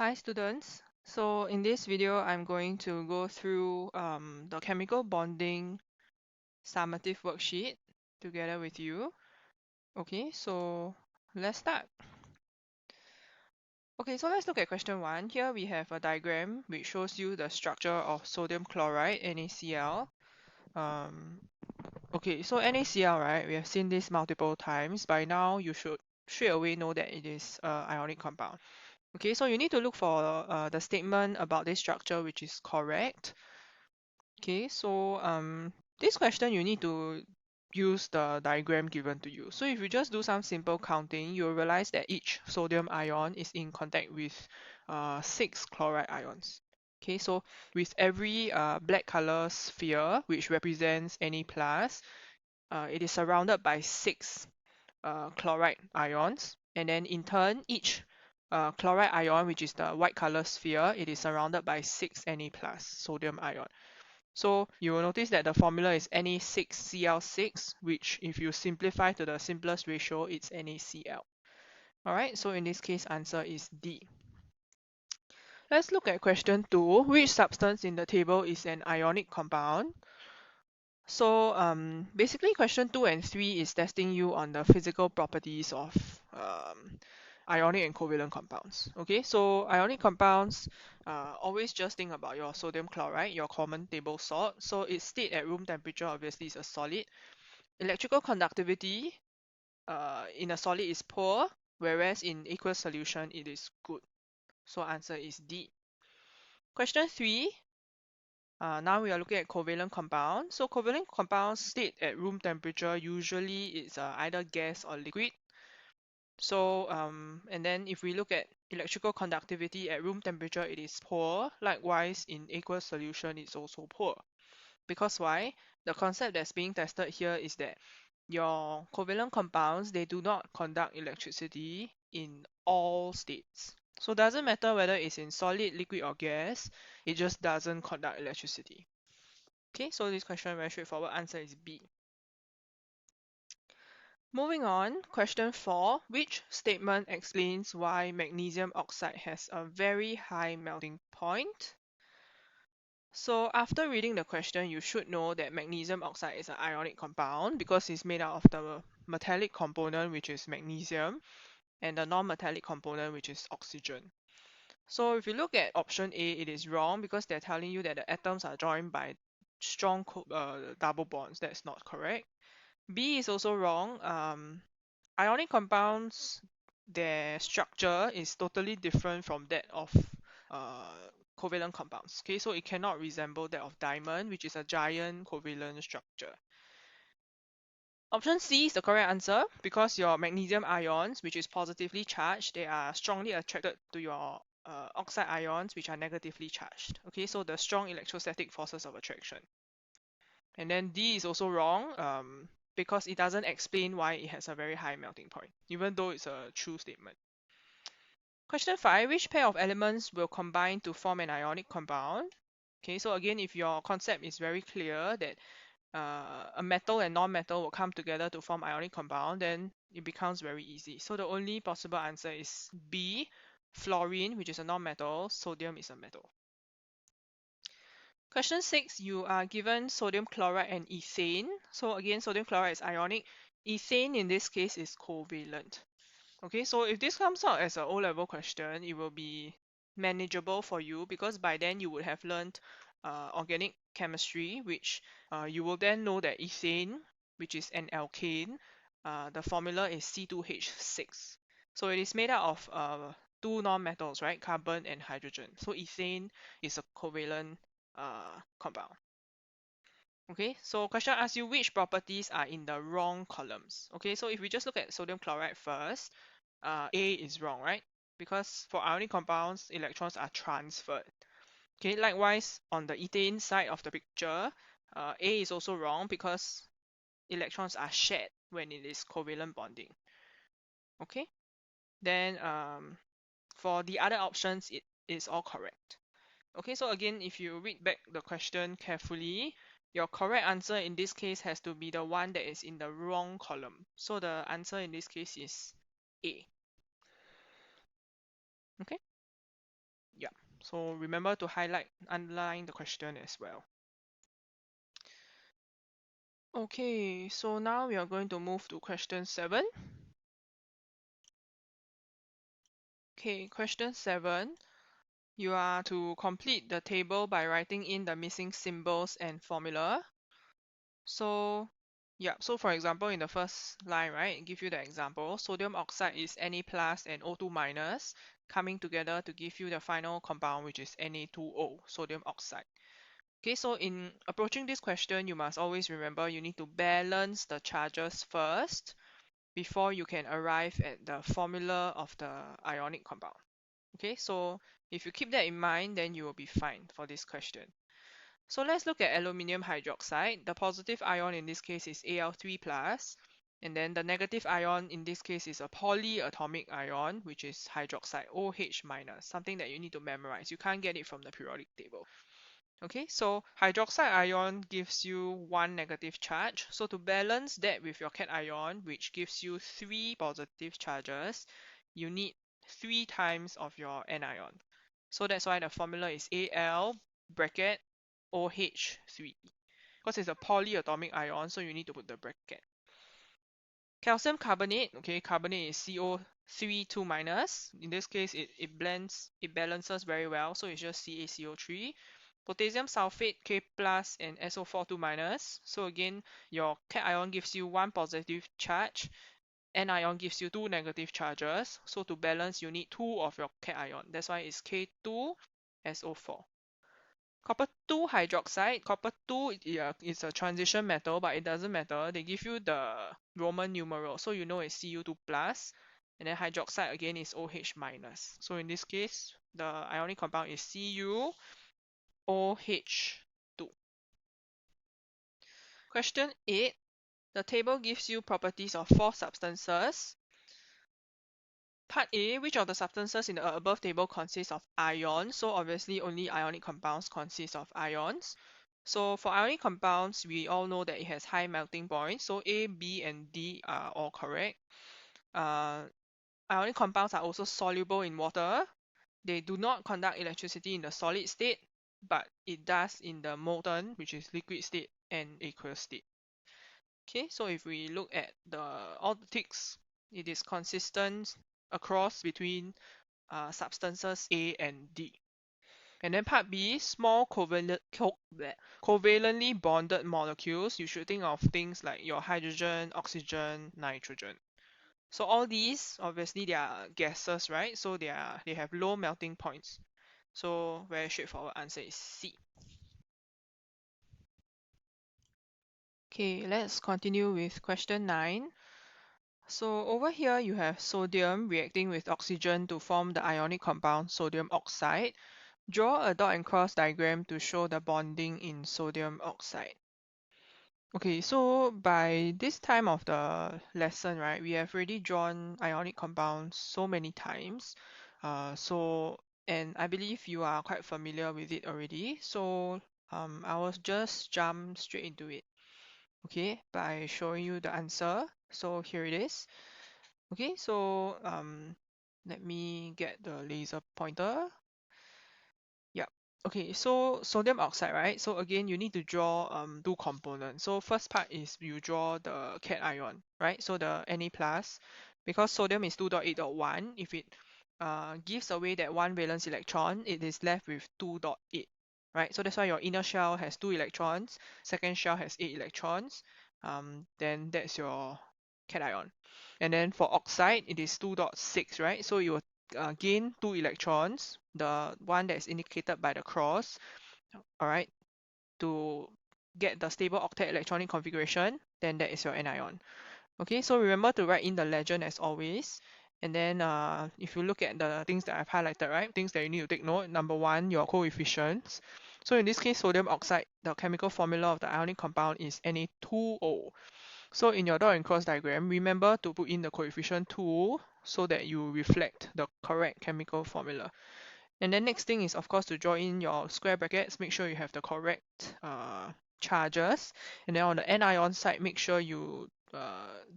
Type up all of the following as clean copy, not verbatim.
Hi students. So in this video, I'm going to go through the Chemical Bonding Summative Worksheet together with you. Okay, so let's start. Okay, so let's look at question 1. Here we have a diagram which shows you the structure of sodium chloride, NaCl. Okay, so NaCl, right, we have seen this multiple times. By now, you should straight away know that it is an ionic compound. Okay, so you need to look for the statement about this structure which is correct. Okay, so this question you need to use the diagram given to you. So if you just do some simple counting, you'll realize that each sodium ion is in contact with 6 chloride ions. Okay, so with every black color sphere, which represents Na plus, it is surrounded by 6 chloride ions. And then in turn, each chloride ion, which is the white color sphere, it is surrounded by 6 Na plus sodium ion. So you will notice that the formula is Na6Cl6, which if you simplify to the simplest ratio, it's NaCl. Alright, so in this case, answer is D. Let's look at question 2. Which substance in the table is an ionic compound? So basically question 2 and 3 is testing you on the physical properties of ionic and covalent compounds. Okay, so ionic compounds, always just think about your sodium chloride, your common table salt. So its state at room temperature obviously is a solid. Electrical conductivity in a solid is poor, whereas in aqueous solution it is good. So answer is D. Question 3. Now we are looking at covalent compounds. So covalent compounds state at room temperature usually it's either gas or liquid. So and then if we look at electrical conductivity at room temperature, it is poor. Likewise, in aqueous solution, it's also poor. Because why? The concept that's being tested here is that your covalent compounds, they do not conduct electricity in all states. So it doesn't matter whether it's in solid, liquid, or gas, it just doesn't conduct electricity. Okay, so this question very straightforward. Answer is B. Moving on, question 4. Which statement explains why magnesium oxide has a very high melting point? So after reading the question, you should know that magnesium oxide is an ionic compound because it's made out of the metallic component, which is magnesium, and the non-metallic component, which is oxygen. So if you look at option A, it is wrong because they're telling you that the atoms are joined by strong double bonds. That's not correct. B is also wrong. Ionic compounds, their structure is totally different from that of uh, covalent compounds. Okay, so it cannot resemble that of diamond, which is a giant covalent structure. Option C is the correct answer because your magnesium ions, which is positively charged, they are strongly attracted to your oxide ions, which are negatively charged. Okay, so the strong electrostatic forces of attraction. And then D is also wrong because it doesn't explain why it has a very high melting point, even though it's a true statement. Question 5. Which pair of elements will combine to form an ionic compound? Okay, so again, if your concept is very clear that a metal and non-metal will come together to form ionic compound, then it becomes very easy. So the only possible answer is B, fluorine, which is a non-metal, sodium is a metal. Question 6, you are given sodium chloride and ethane. So again, sodium chloride is ionic. Ethane in this case is covalent. Okay, so if this comes out as an O-level question, it will be manageable for you because by then you would have learned organic chemistry, which you will then know that ethane, which is an alkane, the formula is C2H6. So it is made out of two non-metals, right? Carbon and hydrogen. So ethane is a covalent compound. Okay, so question asks you which properties are in the wrong columns. Okay, so if we just look at sodium chloride first, A is wrong, right? Because for ionic compounds, electrons are transferred. Okay, likewise, on the ethane side of the picture, A is also wrong because electrons are shared when it is covalent bonding. Okay, then for the other options, it is all correct. Okay, so again, if you read back the question carefully, your correct answer in this case has to be the one that is in the wrong column. So the answer in this case is A. Okay. Yeah, so remember to underline the question as well. Okay, so now we are going to move to question 7. Okay, question 7. You are to complete the table by writing in the missing symbols and formula. So yeah, so for example, in the first line, right, give you the example, sodium oxide is Na plus and O2 minus coming together to give you the final compound, which is Na2O, sodium oxide. Okay, so in approaching this question, you must always remember you need to balance the charges first before you can arrive at the formula of the ionic compound. Okay, so if you keep that in mind, then you will be fine for this question. So let's look at aluminium hydroxide. The positive ion in this case is Al3 plus, and then the negative ion in this case is a polyatomic ion, which is hydroxide, OH minus, something that you need to memorize. You can't get it from the periodic table. Okay, so hydroxide ion gives you 1 negative charge. So to balance that with your cation, which gives you 3 positive charges, you need 3 times of your anion. So that's why the formula is Al bracket OH3. Because it's a polyatomic ion, so you need to put the bracket. Calcium carbonate, okay, carbonate is CO3 2 minus. In this case, it balances very well, so it's just CaCO3. Potassium sulfate, K plus and SO4 2 minus. So again, your cation gives you 1 positive charge, anion gives you 2 negative charges. So to balance, you need 2 of your cation. That's why it's K2SO4. Copper 2 hydroxide. Copper 2 is a transition metal, but it doesn't matter. They give you the Roman numeral, so you know it's Cu2 plus, and then hydroxide again is OH minus. So in this case, the ionic compound is CuOH2. Question 8. The table gives you properties of 4 substances. Part A, which of the substances in the above table consists of ions? So obviously only ionic compounds consist of ions. So for ionic compounds, we all know that it has high melting point. So A, B, and D are all correct. Ionic compounds are also soluble in water. They do not conduct electricity in the solid state, but it does in the molten, which is liquid state, and aqueous state. Okay, so if we look at all the ticks, it is consistent across between substances A and D. And then part B, small covalently bonded molecules. You should think of things like your hydrogen, oxygen, nitrogen. So all these, obviously, they are gases, right? So they have low melting points. So very straightforward answer is C. Okay, let's continue with question 9. So over here you have sodium reacting with oxygen to form the ionic compound sodium oxide. Draw a dot and cross diagram to show the bonding in sodium oxide. Okay, so by this time of the lesson, right, we have already drawn ionic compounds so many times. And I believe you are quite familiar with it already. So I will just jump straight into it, okay, by showing you the answer. So here it is. Okay, so let me get the laser pointer. Yeah. Okay, so sodium oxide, right? So again, you need to draw 2 components. So first part is you draw the cation, right? So the Na plus, because sodium is 2.8.1, if it gives away that 1 valence electron, it is left with 2.8, right? So that's why your inner shell has 2 electrons, second shell has 8 electrons. Then that's your cation. And then for oxide, it is 2.6, right? So you will gain 2 electrons, the one that is indicated by the cross, all right, to get the stable octet electronic configuration, then that is your anion. Okay, so remember to write in the legend as always. And then if you look at the things that I've highlighted, right, things that you need to take note. Number 1, your coefficients. So in this case, sodium oxide, the chemical formula of the ionic compound is Na2O. So in your dot and cross diagram, remember to put in the coefficient 2 so that you reflect the correct chemical formula. And then next thing is, of course, to draw in your square brackets. Make sure you have the correct charges. And then on the anion side, make sure you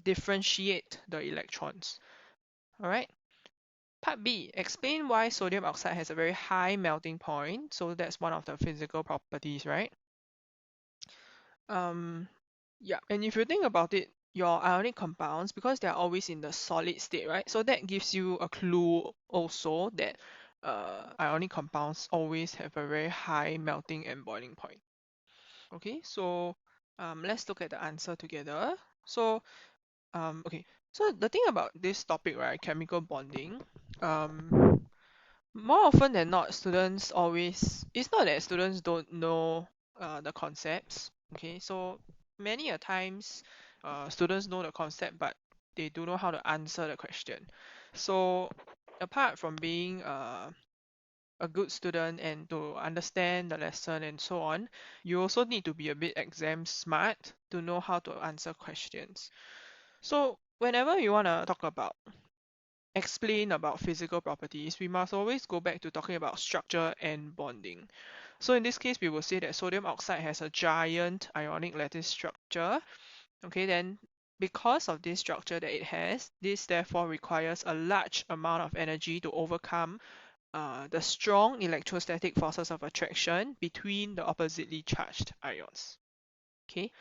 differentiate the electrons. All right. Part B, explain why sodium oxide has a very high melting point. So that's one of the physical properties, right? Yeah, and if you think about it, your ionic compounds, because they're always in the solid state, right? So that gives you a clue also that ionic compounds always have a very high melting and boiling point. Okay, so let's look at the answer together. So okay, so the thing about this topic, right, chemical bonding, more often than not, students always, it's not that students don't know the concepts. Okay, so many a times students know the concept, but they don't know how to answer the question. So apart from being a good student and to understand the lesson and so on, you also need to be a bit exam smart to know how to answer questions. So whenever you want to talk about explain about physical properties, we must always go back to talking about structure and bonding. So in this case, we will say that sodium oxide has a giant ionic lattice structure. Okay, then because of this structure that it has, this therefore requires a large amount of energy to overcome the strong electrostatic forces of attraction between the oppositely charged ions. Okay,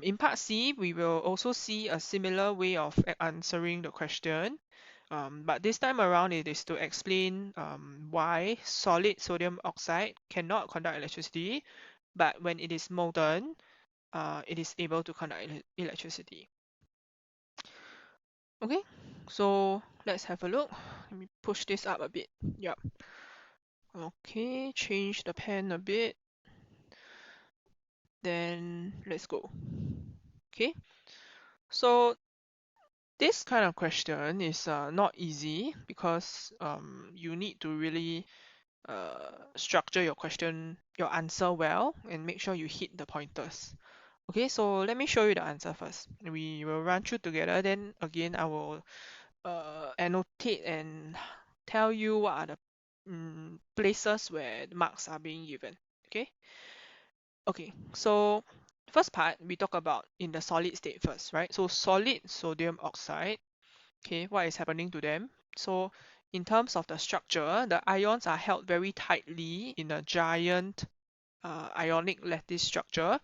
in part C, we will also see a similar way of answering the question. But this time around, it is to explain why solid sodium oxide cannot conduct electricity, but when it is molten, it is able to conduct electricity. Okay, so let's have a look. Let me push this up a bit. Yep. Okay, change the pen a bit. Then let's go. Okay, so this kind of question is not easy because you need to really structure your question, your answer well, and make sure you hit the pointers. Okay, so let me show you the answer first. We will run through together, then again I will annotate and tell you what are the places where the marks are being given. Okay? Okay, so first part we talk about in the solid state first, right? So solid sodium oxide, okay, what is happening to them? So in terms of the structure, the ions are held very tightly in a giant ionic lattice structure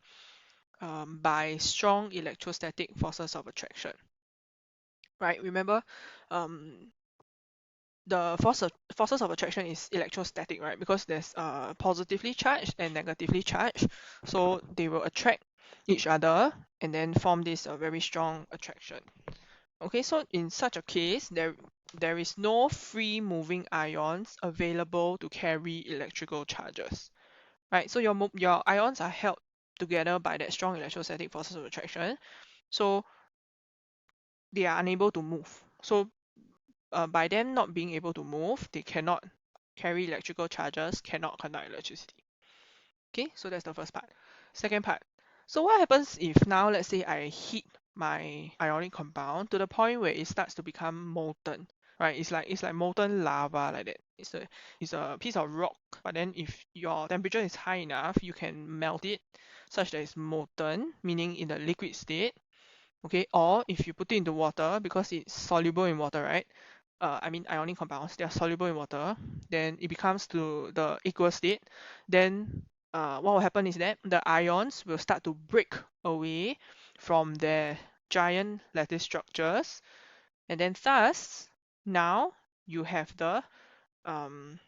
by strong electrostatic forces of attraction. Right? Remember, um, the forces of attraction is electrostatic, right? Because there's positively charged and negatively charged, so they will attract each other and then form this very strong attraction. Okay, so in such a case, there is no free moving ions available to carry electrical charges, right? So your ions are held together by that strong electrostatic forces of attraction, so they are unable to move. So by them not being able to move, they cannot carry electrical charges, cannot conduct electricity. Okay, so that's the first part. Second part. So what happens if now let's say I heat my ionic compound to the point where it starts to become molten, right? It's like molten lava like that. It's a piece of rock, but then if your temperature is high enough, you can melt it such that it's molten, meaning in the liquid state. Okay, or if you put it into water because it's soluble in water, right? I mean ionic compounds, they are soluble in water, then it becomes to the aqueous state. Then what will happen is that the ions will start to break away from their giant lattice structures, and then thus now you have the um,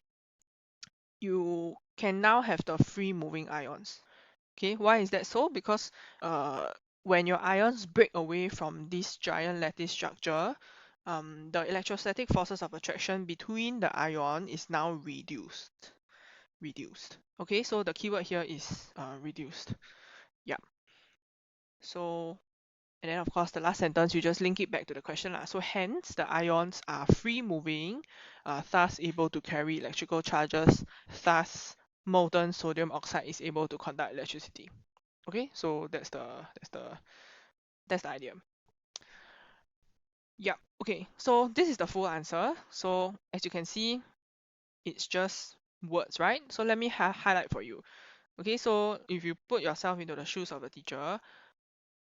you can now have the free moving ions. Okay, why is that so? Because when your ions break away from this giant lattice structure, the electrostatic forces of attraction between the ion is now reduced. Reduced. Okay, so the keyword here is reduced. Yeah. So, and then of course the last sentence, you just link it back to the question lah. So hence the ions are free moving, thus able to carry electrical charges, thus molten sodium oxide is able to conduct electricity. Okay, so that's the idea. Yep. Okay, so this is the full answer. So as you can see, it's just words, right? So let me highlight for you. Okay, so if you put yourself into the shoes of a teacher,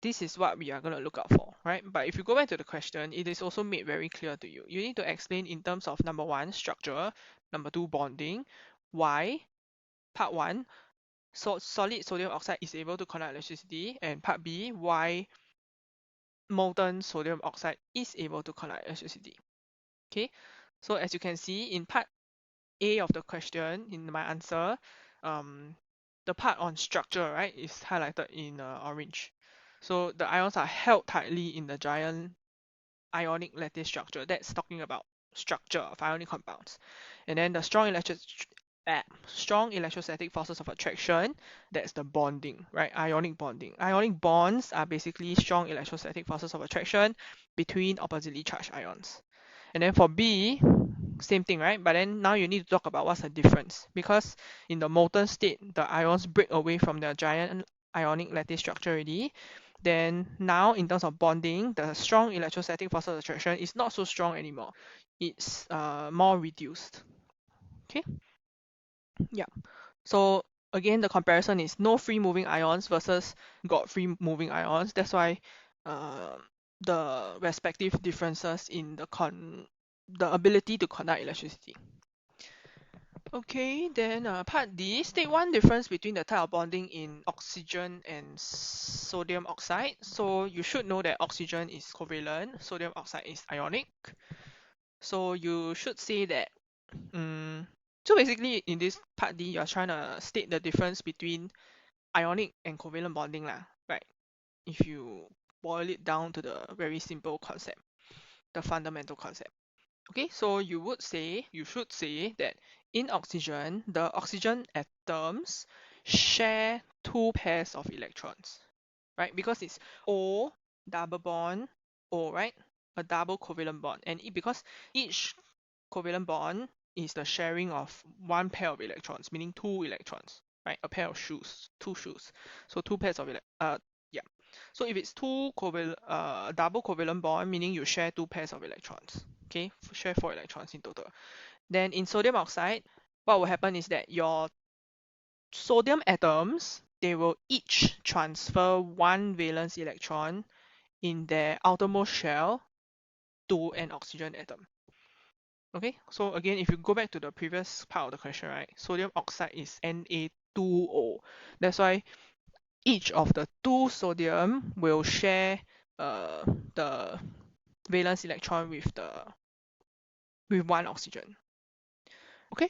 this is what we are going to look out for, right? But if you go back to the question, it is also made very clear to you. You need to explain in terms of number one, structure, number two, bonding, why, part one, so solid sodium oxide is able to conduct electricity, and part B, why molten sodium oxide is able to conduct electricity. Okay, so as you can see in part A of the question, in my answer, the part on structure, right, is highlighted in orange. So the ions are held tightly in the giant ionic lattice structure. That's talking about structure of ionic compounds. And then the strong electrostatic forces of attraction, that's the bonding, right? Ionic bonding. Ionic bonds are basically strong electrostatic forces of attraction between oppositely charged ions. And then for B, same thing, right? But then now you need to talk about what's the difference. Because in the molten state, the ions break away from the giant ionic lattice structure already. Then now in terms of bonding, the strong electrostatic force of attraction is not so strong anymore. It's more reduced. Okay? Yeah. So again, the comparison is no free moving ions versus got free moving ions. That's why uh, the respective differences in the ability to conduct electricity. Okay, then part D, state one difference between the type of bonding in oxygen and sodium oxide. So you should know that oxygen is covalent, sodium oxide is ionic. So you should say that, so basically in this part D, you're trying to state the difference between ionic and covalent bonding lah, right? If you boil it down to the very simple concept, the fundamental concept. Okay, so you should say that in oxygen, the oxygen atoms share two pairs of electrons, right? Because it's O double bond O, right? A double covalent bond. And because each covalent bond is the sharing of one pair of electrons, meaning two electrons, right? A pair of shoes, two shoes. So two pairs of yeah. So if it's double covalent bond, meaning you share two pairs of electrons. Okay, share four electrons in total. Then in sodium oxide, what will happen is that your sodium atoms, they will each transfer one valence electron in their outermost shell to an oxygen atom. Okay, so again, if you go back to the previous part of the question, right, sodium oxide is Na2O. That's why each of the two sodium will share the valence electron with one oxygen. Okay.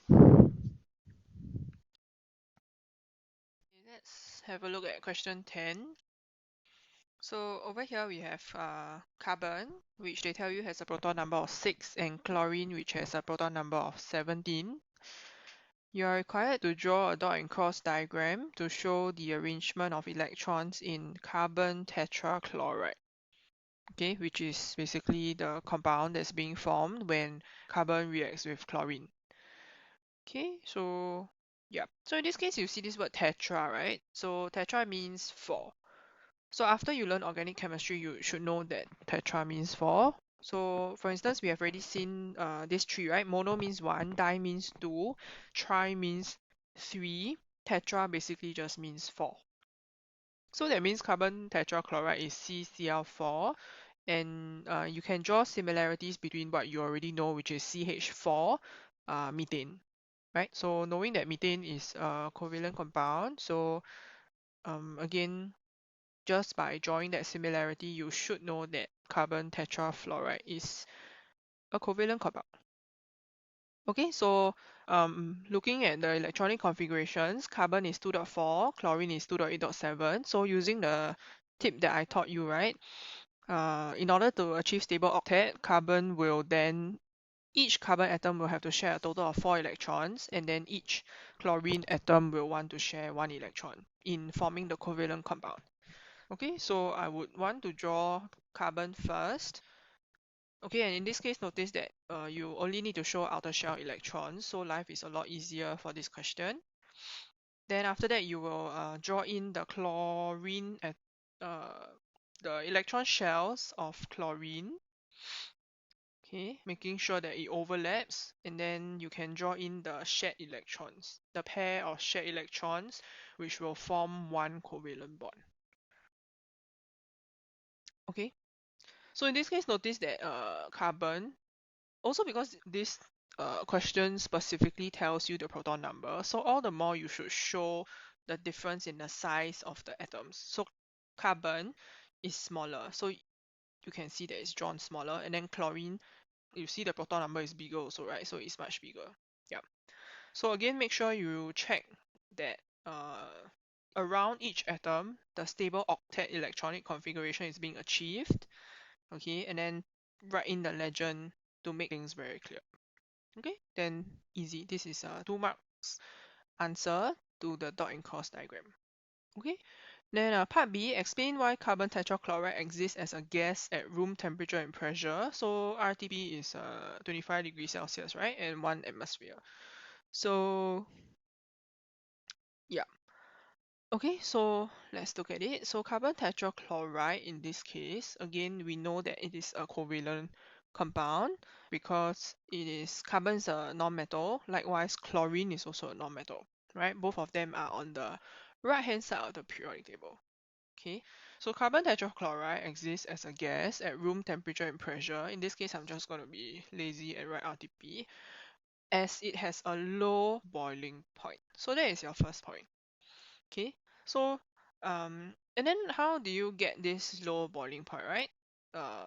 Let's have a look at question 10. So over here we have carbon, which they tell you has a proton number of 6, and chlorine, which has a proton number of 17. You are required to draw a dot and cross diagram to show the arrangement of electrons in carbon tetrachloride, okay, which is basically the compound that's being formed when carbon reacts with chlorine. Okay, so yeah. So in this case, you see this word tetra, right? So tetra means 4. So after you learn organic chemistry, you should know that tetra means 4. So for instance, we have already seen this 3, right? Mono means 1, di means 2, tri means 3, tetra basically just means 4. So that means carbon tetrachloride is CCl4, and you can draw similarities between what you already know, which is CH4, methane, right? So knowing that methane is a covalent compound, so again, just by drawing that similarity, you should know that carbon tetrafluoride is a covalent compound. Okay, so looking at the electronic configurations, carbon is 2.4, chlorine is 2.8.7. So using the tip that I taught you, right? In order to achieve stable octet, each carbon atom will have to share a total of 4 electrons, and then each chlorine atom will want to share 1 electron in forming the covalent compound. Okay, so I would want to draw carbon first. Okay, and in this case, notice that you only need to show outer shell electrons, so life is a lot easier for this question. Then after that, you will draw in the chlorine at the electron shells of chlorine. Okay, making sure that it overlaps, and then you can draw in the shared electrons, the pair of shared electrons, which will form one covalent bond. Okay, so in this case, notice that carbon, also because this question specifically tells you the proton number, so all the more you should show the difference in the size of the atoms. So carbon is smaller, so you can see that it's drawn smaller, and then chlorine, you see the proton number is bigger also, right? So it's much bigger. Yeah. So again, make sure you check that around each atom, the stable octet electronic configuration is being achieved. Okay, and then write in the legend to make things very clear. Okay, then easy. This is a 2 marks answer to the dot and cross diagram. Okay, then part B, explain why carbon tetrachloride exists as a gas at room temperature and pressure. So RTP is 25 degrees Celsius, right? And 1 atmosphere. So yeah. Okay, so let's look at it. So carbon tetrachloride in this case, again, we know that it is a covalent compound because it is carbon's a non-metal. Likewise, chlorine is also a non-metal, right? Both of them are on the right-hand side of the periodic table. Okay, so carbon tetrachloride exists as a gas at room temperature and pressure. In this case, I'm just going to be lazy and write RTP as it has a low boiling point. So that is your first point. Okay, so and then how do you get this low boiling point, right? Uh,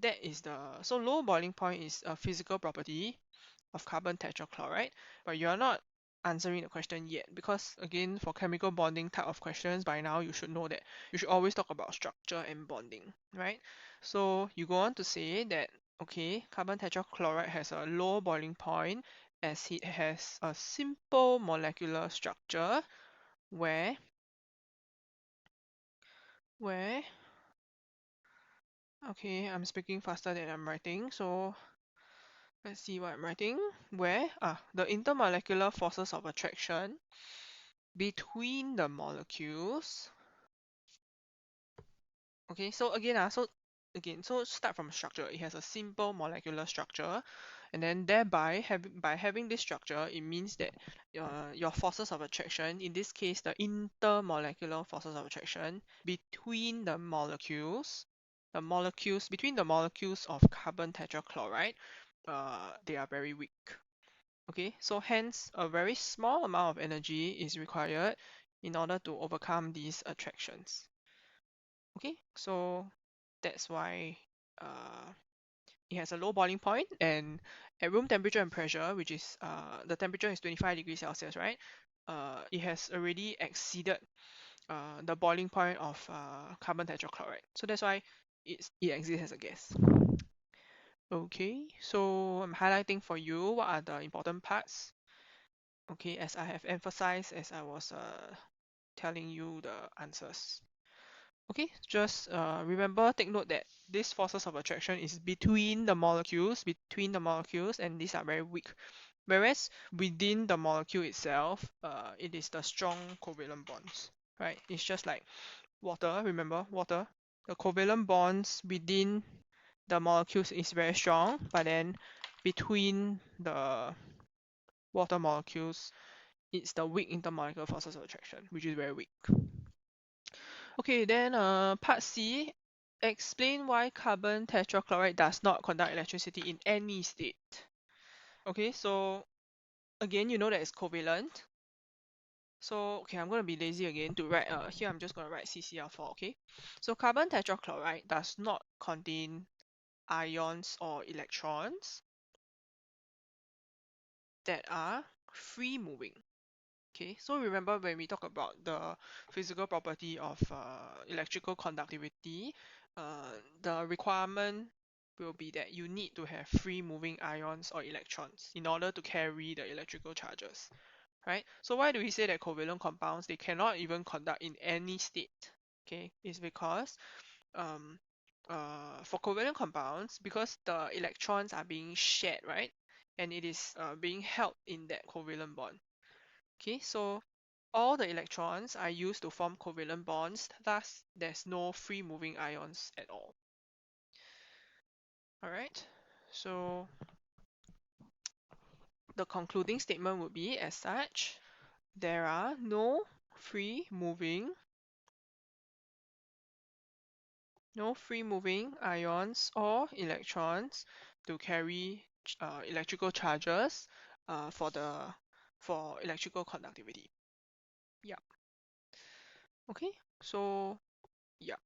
that is the so low boiling point is a physical property of carbon tetrachloride, but you are not answering the question yet because again for chemical bonding type of questions by now you should know that you should always talk about structure and bonding, right? So you go on to say that okay, carbon tetrachloride has a low boiling point as it has a simple molecular structure where where okay, I'm speaking faster than I'm writing, so let's see what I'm writing. Where the intermolecular forces of attraction between the molecules. Okay, so again so start from structure. It has a simple molecular structure, and then thereby by having this structure, it means that your forces of attraction, in this case the intermolecular forces of attraction between the molecules between the molecules of carbon tetrachloride, they are very weak. Okay, so hence a very small amount of energy is required in order to overcome these attractions. Okay, so that's why it has a low boiling point, and at room temperature and pressure, which is the temperature is 25 degrees Celsius, right? It has already exceeded the boiling point of carbon tetrachloride. So that's why it exists as a gas. Okay, so I'm highlighting for you what are the important parts. Okay, as I have emphasized as I was telling you the answers. Okay, just remember, take note that these forces of attraction is between the molecules, and these are very weak. Whereas within the molecule itself, it is the strong covalent bonds, right? It's just like water, remember, water. The covalent bonds within the molecules is very strong, but then between the water molecules, it's the weak intermolecular forces of attraction, which is very weak. Okay, then part C, explain why carbon tetrachloride does not conduct electricity in any state. Okay, so again, you know that it's covalent. So, okay, I'm going to be lazy again to write, here I'm just going to write CCl4, okay? So carbon tetrachloride does not contain ions or electrons that are free moving. Okay, so remember when we talk about the physical property of electrical conductivity, the requirement will be that you need to have free moving ions or electrons in order to carry the electrical charges, right? So why do we say that covalent compounds, they cannot even conduct in any state? Okay, it's because um, for covalent compounds, because the electrons are being shared, right? And it is being held in that covalent bond. Okay, so all the electrons are used to form covalent bonds, thus there's no free moving ions at all. Alright, so the concluding statement would be as such, there are no free moving no free moving ions or electrons to carry electrical charges for electrical conductivity. Yeah. Okay. So yeah.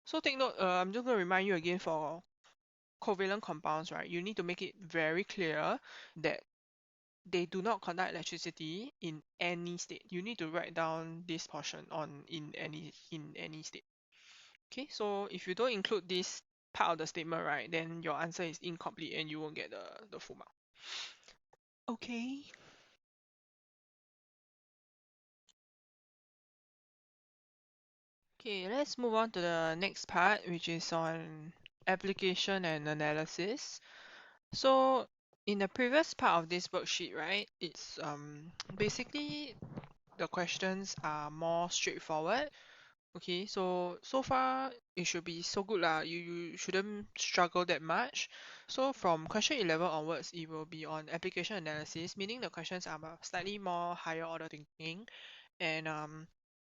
So take note. I'm just going to remind you again for covalent compounds, right? You need to make it very clear that they do not conduct electricity in any state. You need to write down this portion on in any state. Okay, so if you don't include this part of the statement, right, then your answer is incomplete and you won't get the full mark. Okay. Okay, let's move on to the next part, which is on application and analysis. So in the previous part of this worksheet, right, it's basically the questions are more straightforward. Okay, so far it should be so good lah. You shouldn't struggle that much. So from question 11 onwards, it will be on application analysis, meaning the questions are slightly more higher order thinking, and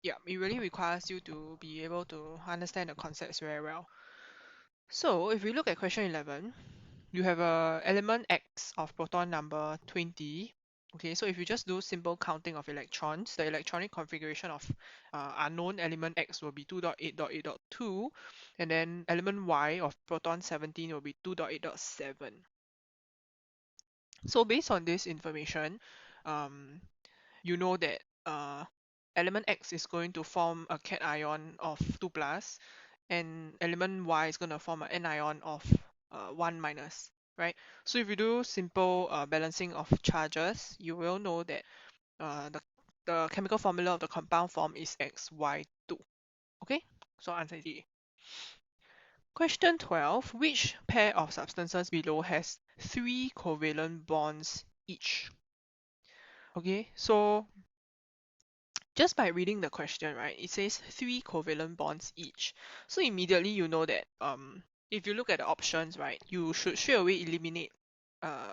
yeah, it really requires you to be able to understand the concepts very well. So if we look at question 11, you have a element X of proton number 20. Okay, so if you just do simple counting of electrons, the electronic configuration of unknown element X will be 2.8.8.2, and then element Y of proton 17 will be 2.8.7. So based on this information, um, you know that element X is going to form a cation of 2 plus, and element Y is going to form an anion of 1 minus, right? So if you do simple balancing of charges, you will know that the chemical formula of the compound form is XY2. Okay, so answer is A. Question 12. Which pair of substances below has 3 covalent bonds each? Okay, so just by reading the question, right, it says 3 covalent bonds each. So immediately you know that if you look at the options, right, you should straight away eliminate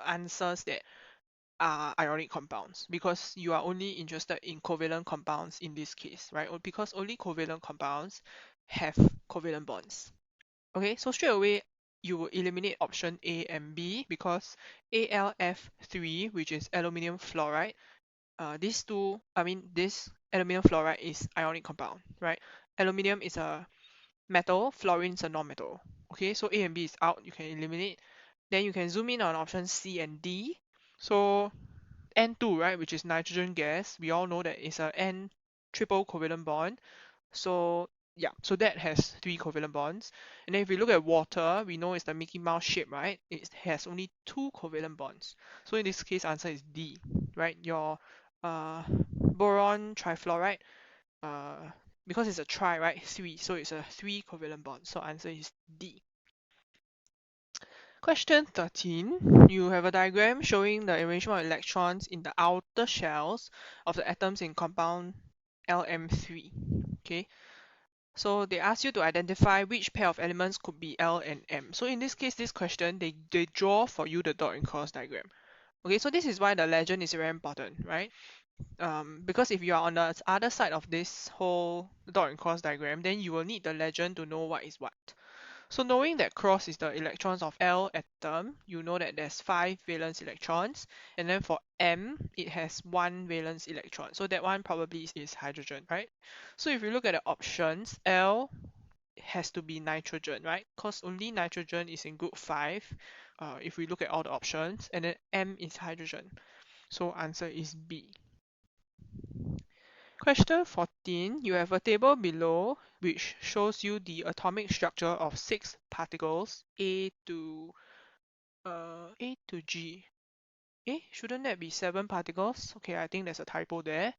answers that are ionic compounds because you are only interested in covalent compounds in this case, right? Or because only covalent compounds have covalent bonds. Okay, so straight away you will eliminate option A and B because AlF3, which is aluminium fluoride, this aluminium fluoride is ionic compound, right? Aluminium is a metal, fluorine is a non-metal. Okay, so A and B is out, you can eliminate. Then you can zoom in on options C and D. So N2, right, which is nitrogen gas, we all know that it's a N triple covalent bond. So yeah, so that has 3 covalent bonds. And then if we look at water, we know it's the Mickey Mouse shape, right? It has only 2 covalent bonds. So in this case, answer is D, right? Your boron trifluoride, uh, because it's a tri, right? 3, so it's a 3 covalent bond. So answer is D. Question 13. You have a diagram showing the arrangement of electrons in the outer shells of the atoms in compound LM3. Okay, so they ask you to identify which pair of elements could be L and M. So in this case, this question, they draw for you the dot and cross diagram. Okay, so this is why the legend is very important, right? Because if you are on the other side of this whole dot and cross diagram, then you will need the legend to know what is what. So knowing that cross is the electrons of L atom, you know that there's 5 valence electrons, and then for M, it has 1 valence electron. So that one probably is hydrogen, right? So if you look at the options, L has to be nitrogen, right? Because only nitrogen is in group 5, if we look at all the options, and then M is hydrogen. So answer is B. Question 14, you have a table below which shows you the atomic structure of 6 particles A to G. Shouldn't that be 7 particles? Okay, I think there's a typo there.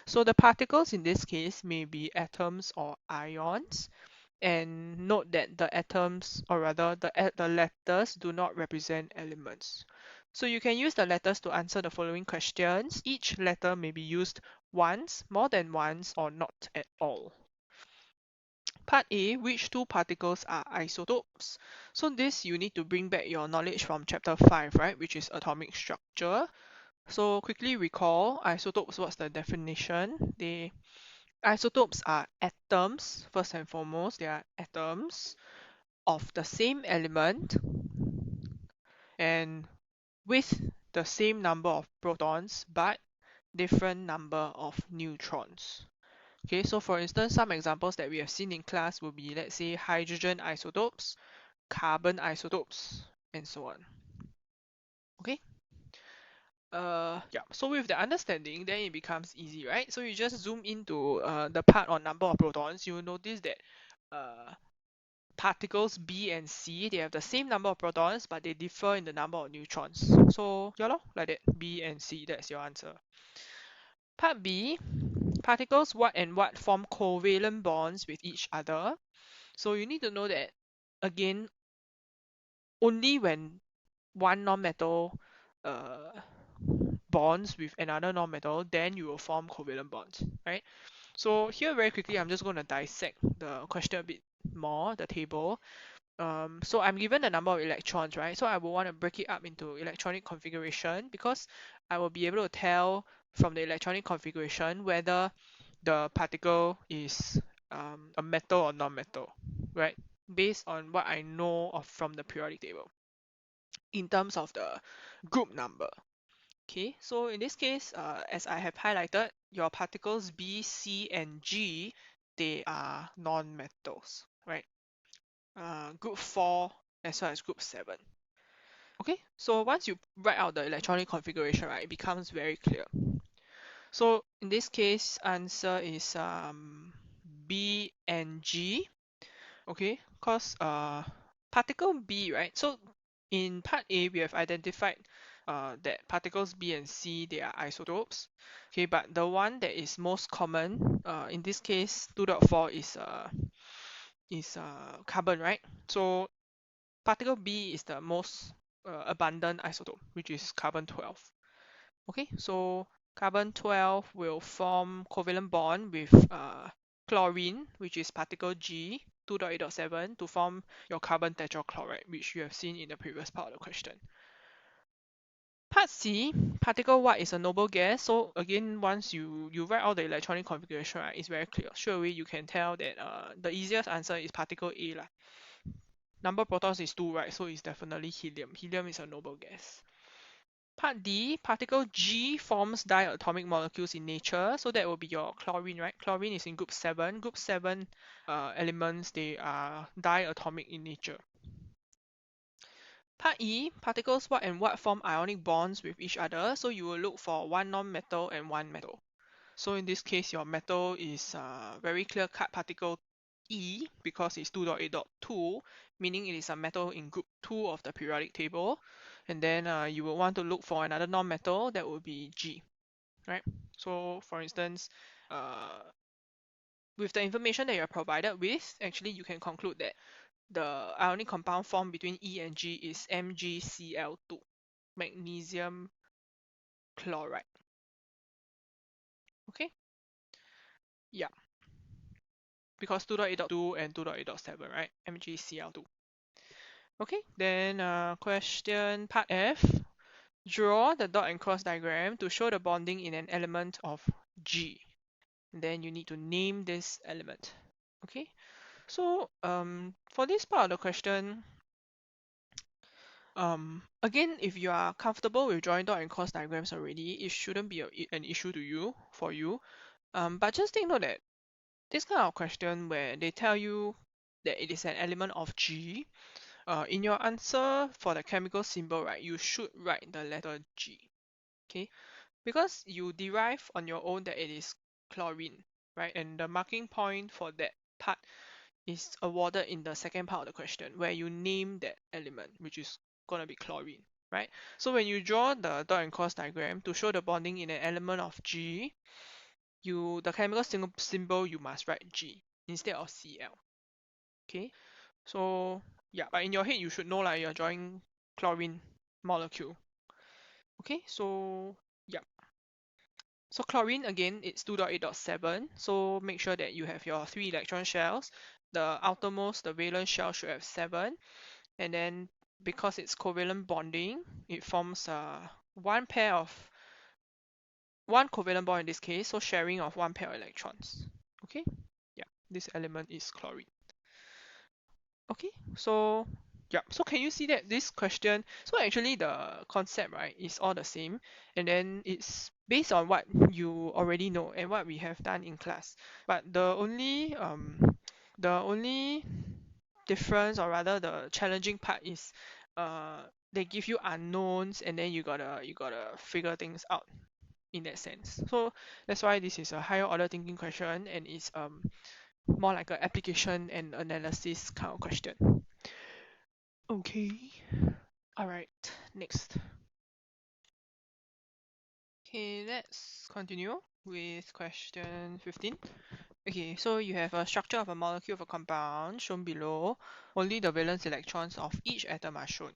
So the particles in this case may be atoms or ions. And note that the atoms, or rather the letters, do not represent elements. So you can use the letters to answer the following questions. Each letter may be used once, more than once, or not at all. Part A, which 2 particles are isotopes? So this you need to bring back your knowledge from chapter 5, right, which is atomic structure. So quickly recall isotopes, what's the definition? They Isotopes are atoms, first and foremost. They are atoms of the same element and with the same number of protons but different number of neutrons. Okay, so for instance, some examples that we have seen in class will be, let's say, hydrogen isotopes, carbon isotopes, and so on. Okay. Yeah, so with the understanding, then it becomes easy, right? So you just zoom into the part on number of protons. You will notice that particles B and C, they have the same number of protons, but they differ in the number of neutrons. So yeah, lor, like that, B and C, that's your answer. Part B, particles what and what form covalent bonds with each other. So you need to know that, again, only when one non-metal uh, bonds with another non-metal, then you will form covalent bonds, right? So here very quickly, I'm just going to dissect the question a bit more, the table. So I'm given the number of electrons, right? So I will want to break it up into electronic configuration because I will be able to tell from the electronic configuration whether the particle is a metal or non-metal, right? Based on what I know of from the periodic table in terms of the group number. Okay, so in this case, as I have highlighted, your particles B, C, and G, they are non-metals, right? Group 4 as well as group 7. Okay, so once you write out the electronic configuration, right, it becomes very clear. So in this case, answer is B and G. Okay, because particle B, right? So in part A, we have identified that particles B and C, they are isotopes. Okay, but the one that is most common, in this case, 2.4 is carbon, right? So particle B is the most abundant isotope, which is carbon 12. Okay, so carbon 12 will form covalent bond with chlorine, which is particle G, 2.8.7, to form your carbon tetrachloride, which you have seen in the previous part of the question. Part C, particle what is a noble gas. So again, once you write out the electronic configuration, right, it's very clear. Straight away, you can tell that the easiest answer is particle A lah. Number of protons is 2, right? So it's definitely helium. Helium is a noble gas. Part D, particle G forms diatomic molecules in nature. So that will be your chlorine, right? Chlorine is in group 7. Group 7 elements, they are diatomic in nature. Part E, particles what and what form ionic bonds with each other. So you will look for one non-metal and one metal. So in this case, your metal is very clear-cut particle E because it's 2.8.2, meaning it is a metal in group 2 of the periodic table. And then you will want to look for another non-metal that would be G, right? So for instance, with the information that you're provided with, actually you can conclude that the ionic compound formed between E and G is MgCl2, magnesium chloride. Okay? Yeah. Because 2.8.2 and 2.8.7, right? MgCl2. Okay, then question part F. Draw the dot and cross diagram to show the bonding in an element of G. And then you need to name this element. Okay, so for this part of the question, again, if you are comfortable with drawing dot and cross diagrams already, it shouldn't be an issue for you. But just take note that this kind of question where they tell you that it is an element of G, in your answer for the chemical symbol, right, you should write the letter G. Okay, because you derive on your own that it is chlorine, right, and the marking point for that part is awarded in the second part of the question where you name that element, which is going to be chlorine, right? So when you draw the dot and cross diagram to show the bonding in an element of G, the chemical symbol you must write G instead of Cl. Okay, so yeah, but in your head you should know like you're drawing chlorine molecule. Okay, so yeah. So chlorine again, it's 2.8.7. So make sure that you have your 3 electron shells. The outermost, the valence shell should have 7. And then because it's covalent bonding, it forms one covalent bond in this case, so sharing of one pair of electrons. Okay, yeah, this element is chlorine. Okay, so yeah, so can you see that this question, so actually the concept, right, is all the same, and then it's based on what you already know and what we have done in class. But the only difference, or rather the challenging part, is they give you unknowns, and then you gotta figure things out in that sense. So that's why this is a higher order thinking question, and it's more like a application and analysis kind of question. Okay. All right. Next. Okay, let's continue with question 15. Okay, so you have a structure of a molecule of a compound shown below. Only the valence electrons of each atom are shown.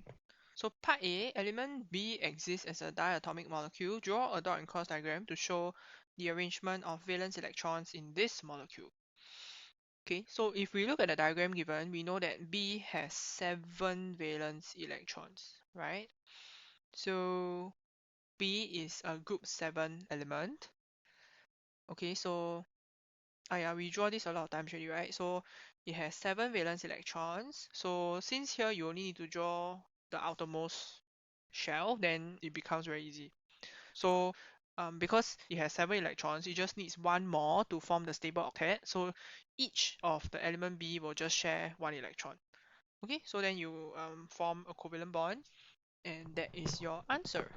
So part A, element B exists as a diatomic molecule. Draw a dot and cross diagram to show the arrangement of valence electrons in this molecule. Okay, so if we look at the diagram given, we know that B has 7 valence electrons, right? So B is a group 7 element. Okay, so yeah, we draw this a lot of times already, right? So it has 7 valence electrons. So since here you only need to draw the outermost shell, then it becomes very easy. So because it has 7 electrons, it just needs one more to form the stable octet. So each of the element B will just share 1 electron. Okay, so then you form a covalent bond, and that is your answer.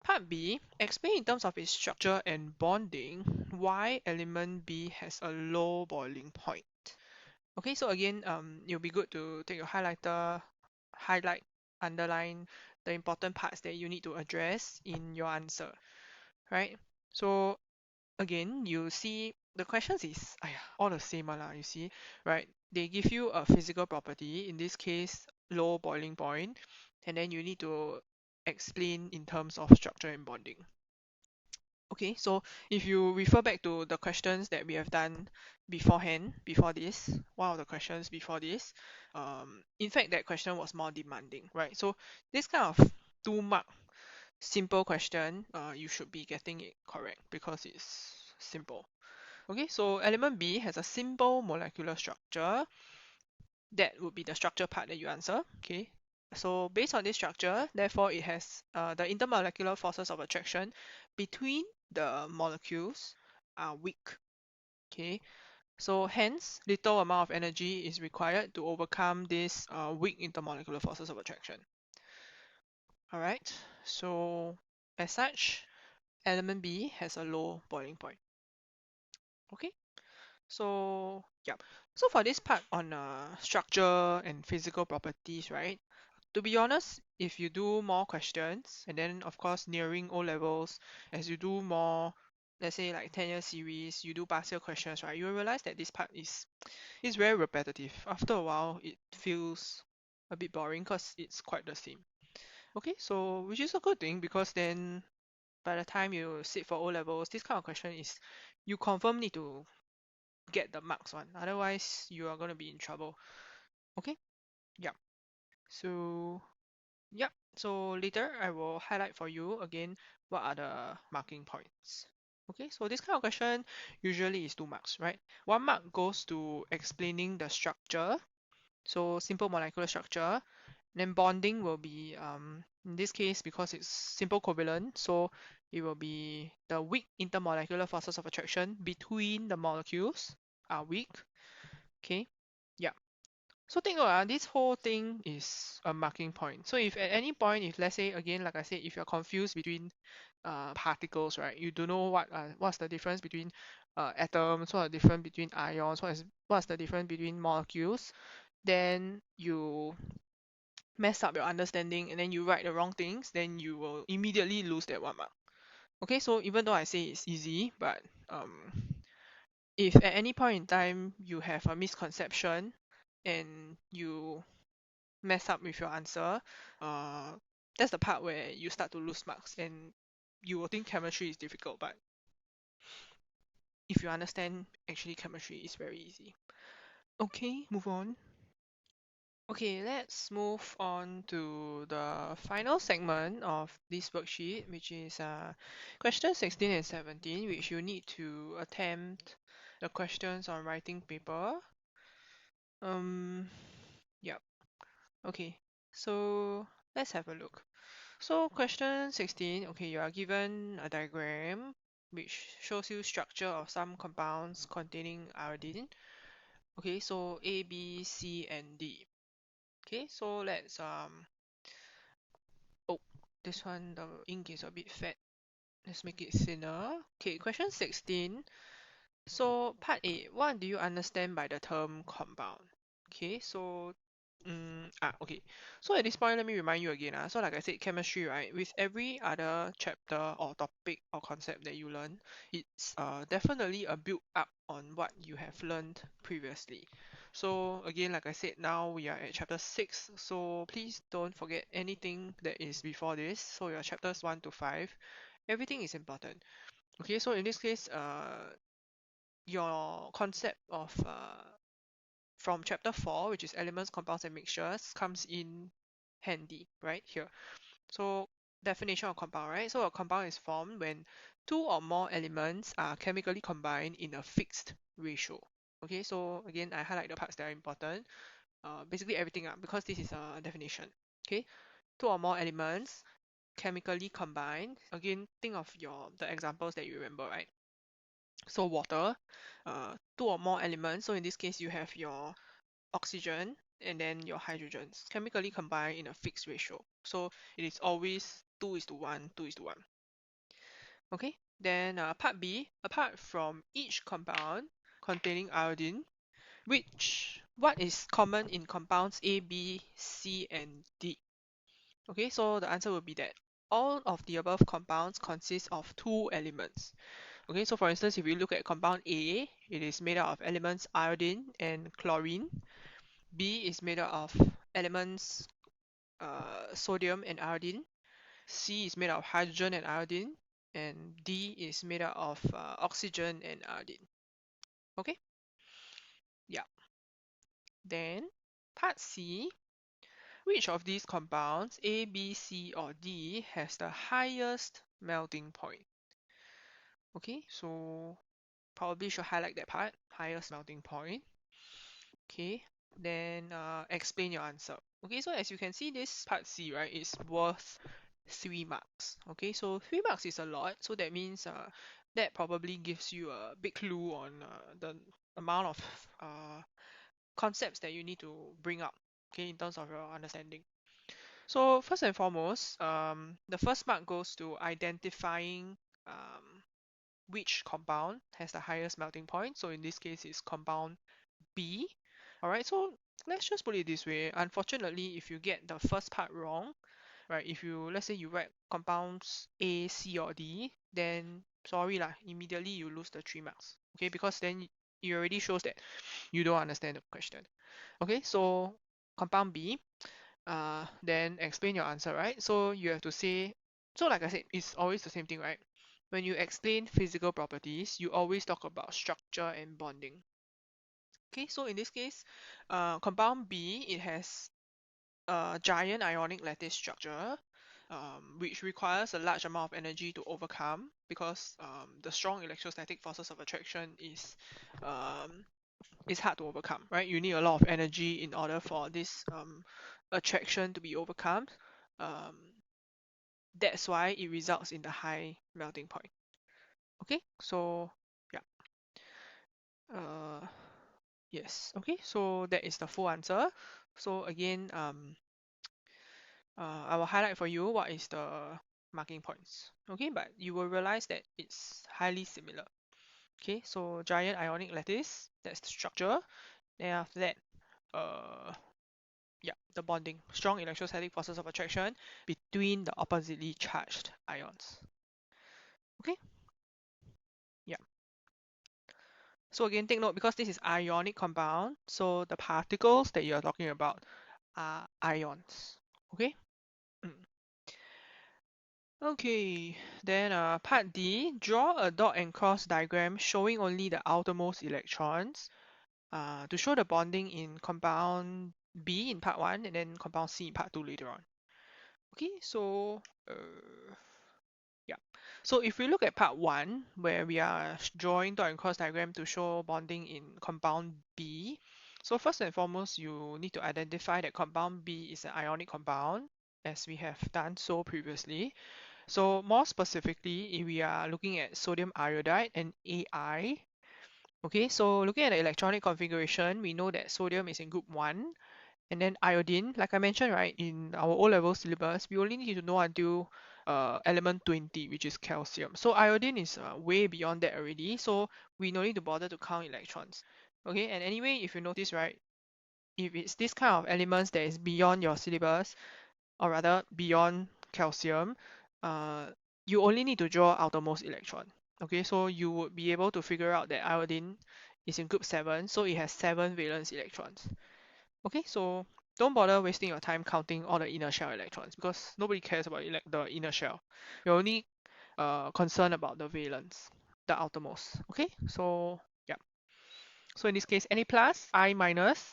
Part B, explain in terms of its structure and bonding why element B has a low boiling point. Okay, so again, it'll be good to take your highlighter, highlight, underline the important parts that you need to address in your answer, right? So again, you see the questions is all the same lah, you see, right? They give you a physical property, in this case, low boiling point, and then you need to explain in terms of structure and bonding. Okay, so if you refer back to the questions that we have done beforehand, before this, one of the questions before this, in fact, that question was more demanding, right? So this kind of 2 mark simple question, you should be getting it correct because it's simple. Okay, so element B has a simple molecular structure. That would be the structure part that you answer. Okay, so based on this structure, therefore it has the intermolecular forces of attraction between the molecules are weak. Okay, so hence little amount of energy is required to overcome these weak intermolecular forces of attraction. All right, so as such, element B has a low boiling point. Okay, so yeah. So for this part on structure and physical properties, right? To be honest, if you do more questions, and then of course nearing O levels, as you do more, let's say like 10-year series, you do past year questions, right? You will realize that this part is very repetitive. After a while, it feels a bit boring because it's quite the same. Okay, so which is a good thing, because then by the time you sit for O levels, this kind of question is you confirm need to get the marks one. Otherwise, you are gonna be in trouble. Okay? Yeah. So yep. So later I will highlight for you again what are the marking points. Okay, so this kind of question usually is 2 marks, right? 1 mark goes to explaining the structure, so simple molecular structure. Then bonding will be, in this case, because it's simple covalent, so it will be the weak intermolecular forces of attraction between the molecules are weak. Okay, yeah. So take note, this whole thing is a marking point. So if at any point, if let's say again, like I said, if you're confused between particles, right? You don't know what's the difference between atoms, what's the difference between ions, what's the difference between molecules, then you mess up your understanding and then you write the wrong things, then you will immediately lose that 1 mark. Okay, so even though I say it's easy, but if at any point in time you have a misconception and you mess up with your answer, uh, that's the part where you start to lose marks, and you will think chemistry is difficult, but if you understand, actually chemistry is very easy. Okay, move on. Okay, let's move on to the final segment of this worksheet, which is question 16 and 17, which you need to attempt the questions on writing paper. Yep. Okay, so let's have a look. So question 16, okay, you are given a diagram which shows you structure of some compounds containing iodine. Okay, so A, B, C, and D. Okay, so let's oh, this one the ink is a bit fat. Let's make it thinner. Okay, question 16. So part A, what do you understand by the term compound? Okay, so okay. So at this point, let me remind you again. So like I said, chemistry, right? With every other chapter or topic or concept that you learn, it's definitely a build up on what you have learned previously. So again, like I said, now we are at chapter 6. So please don't forget anything that is before this. So your chapters 1 to 5, everything is important. Okay, so in this case, your concept of from chapter 4, which is elements, compounds, and mixtures, comes in handy right here. So definition of compound, right? So a compound is formed when two or more elements are chemically combined in a fixed ratio. Okay, so again, I highlight the parts that are important. Basically everything up because this is a definition. Okay, two or more elements chemically combined. Again, think of the examples that you remember, right? So water, two or more elements. So in this case, you have your oxygen and then your hydrogens chemically combined in a fixed ratio. So it is always 2:1, 2:1. Okay, then part B, apart from each compound containing iodine, what is common in compounds A, B, C, and D? Okay, so the answer will be that all of the above compounds consist of two elements. Okay, so for instance, if you look at compound A, it is made out of elements iodine and chlorine. B is made out of elements sodium and iodine. C is made out of hydrogen and iodine. And D is made out of oxygen and iodine. Okay? Yeah. Then part C. Which of these compounds, A, B, C, or D, has the highest melting point? Okay, so probably should highlight that part, highest melting point. Okay, then explain your answer. Okay, so as you can see, this part C, right, is worth 3 marks. Okay, so 3 marks is a lot, so that means that probably gives you a big clue on the amount of concepts that you need to bring up, okay, in terms of your understanding. So first and foremost, the first mark goes to identifying which compound has the highest melting point. So in this case, it's compound B. All right, so let's just put it this way. Unfortunately, if you get the first part wrong, right, if you, let's say you write compounds A, C, or D, then sorry lah, immediately you lose the 3 marks. Okay, because then it already shows that you don't understand the question. Okay, so compound B, then explain your answer, right? So you have to say, so like I said, it's always the same thing, right? When you explain physical properties, you always talk about structure and bonding. Okay, so in this case, compound B, it has a giant ionic lattice structure, which requires a large amount of energy to overcome because the strong electrostatic forces of attraction is hard to overcome, right? You need a lot of energy in order for this attraction to be overcome. Um, that's why it results in the high melting point. Okay, so yeah. Uh, yes, okay, so that is the full answer. So again, I will highlight for you what is the marking points. Okay, but you will realize that it's highly similar. Okay, so giant ionic lattice, that's the structure. Then after that, yeah, the bonding, strong electrostatic forces of attraction between the oppositely charged ions. Okay, yeah. So again, take note because this is ionic compound, so the particles that you are talking about are ions. Okay. Mm. Okay, then part D, draw a dot and cross diagram showing only the outermost electrons to show the bonding in compound B in part 1 and then compound C in part 2 later on. Okay, so yeah. So if we look at part 1, where we are drawing dot and cross diagram to show bonding in compound B. So first and foremost, you need to identify that compound B is an ionic compound, as we have done so previously. So more specifically, if we are looking at sodium iodide and Ai. Okay, so looking at the electronic configuration, we know that sodium is in group 1, and then iodine, like I mentioned, right, in our O-level syllabus, we only need to know until element 20, which is calcium. So iodine is way beyond that already, so we no need to bother to count electrons. Okay, and anyway, if you notice, right, if it's this kind of elements that is beyond your syllabus, or rather beyond calcium, uh, you only need to draw outermost electron. Okay, so you would be able to figure out that iodine is in group 7, so it has 7 valence electrons. Okay, so don't bother wasting your time counting all the inner shell electrons because nobody cares about the inner shell. You're only concerned about the valence, the outermost. Okay, so yeah. So in this case, Na plus, I minus,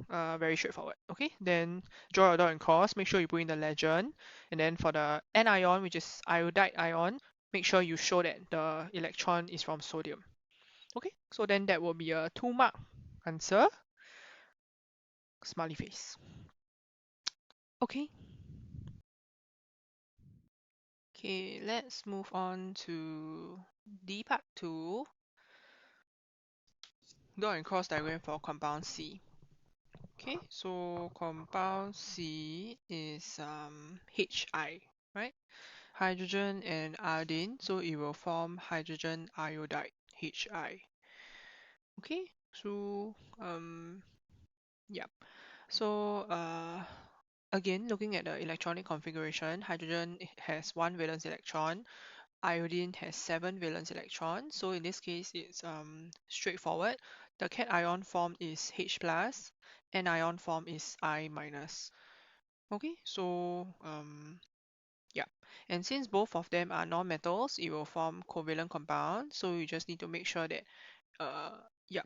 very straightforward. Okay, then draw your dot and cross. Make sure you put in the legend, and then for the anion, which is iodide ion, make sure you show that the electron is from sodium. Okay, so then that will be a 2-mark answer. Smiley face. Okay. Okay, let's move on to D part 2. Dot and cross diagram for compound C. Okay, so compound C is Hi, right? Hydrogen and iodine, so it will form hydrogen iodide, Hi. Okay, so yeah. So again, looking at the electronic configuration, hydrogen has 1 valence electron, iodine has 7 valence electrons. So in this case, it's straightforward. The cation form is H plus, anion form is I minus. Okay, so yeah. And since both of them are non-metals, it will form covalent compound. So you just need to make sure that uh yeah,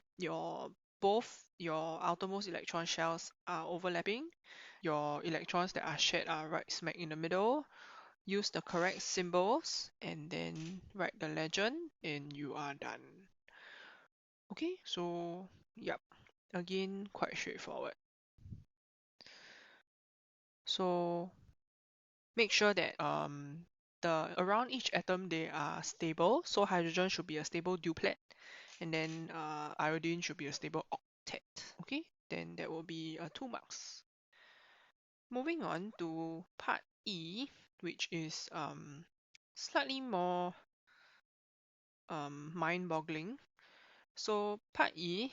both your outermost electron shells are overlapping. Your electrons that are shared are right smack in the middle. Use the correct symbols and then write the legend and you are done. Okay, so yep, again quite straightforward. So make sure that the around each atom they are stable. So hydrogen should be a stable duplet, and then iodine should be a stable octet. Okay, then that will be 2 marks. Moving on to part E, which is slightly more mind-boggling. So part E,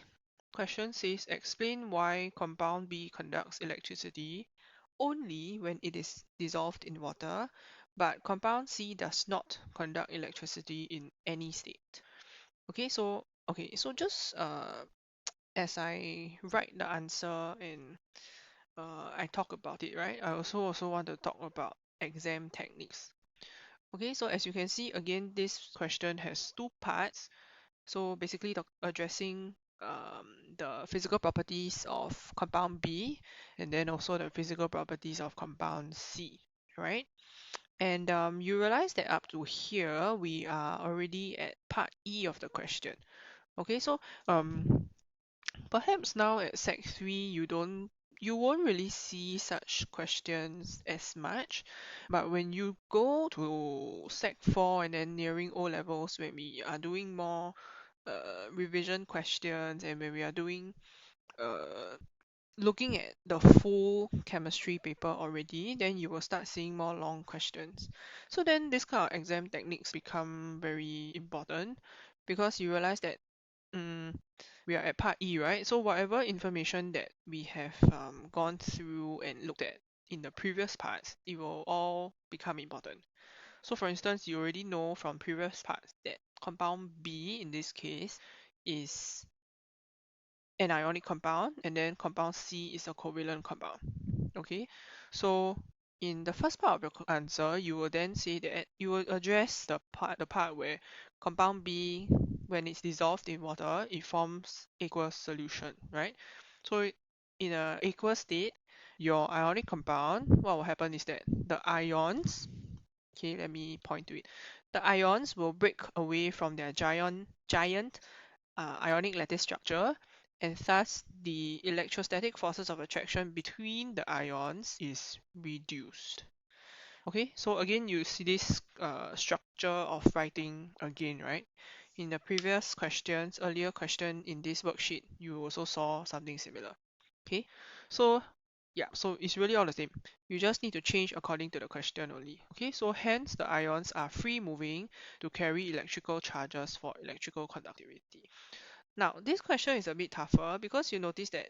question says explain why compound B conducts electricity only when it is dissolved in water, but compound C does not conduct electricity in any state. Okay, so just as I write the answer and I talk about it, right? I also want to talk about exam techniques. Okay, so as you can see, again, this question has 2 parts. So basically addressing the physical properties of compound B and then also the physical properties of compound C, right? And you realize that up to here, we are already at part E of the question. Okay, so perhaps now at Sec 3, you won't really see such questions as much, but when you go to Sec 4 and then nearing O levels, when we are doing more revision questions and when we are doing uh, looking at the full chemistry paper already, then you will start seeing more long questions. So then this kind of exam techniques become very important because you realize that mm, we are at part E, right? So whatever information that we have gone through and looked at in the previous parts, it will all become important. So for instance, you already know from previous parts that compound B in this case is an ionic compound and then compound C is a covalent compound. Okay, so in the first part of your answer, you will then say that you will address the part where compound B, when it's dissolved in water, it forms aqueous solution, right? So in an aqueous state, your ionic compound, what will happen is that the ions, okay, let me point to it. The ions will break away from their giant ionic lattice structure, and thus the electrostatic forces of attraction between the ions is reduced. Okay, so again, you see this structure of writing again, right? In the previous questions, earlier question in this worksheet, you also saw something similar. Okay, so yeah, so it's really all the same. You just need to change according to the question only. Okay, so hence the ions are free moving to carry electrical charges for electrical conductivity. Now, this question is a bit tougher because you notice that,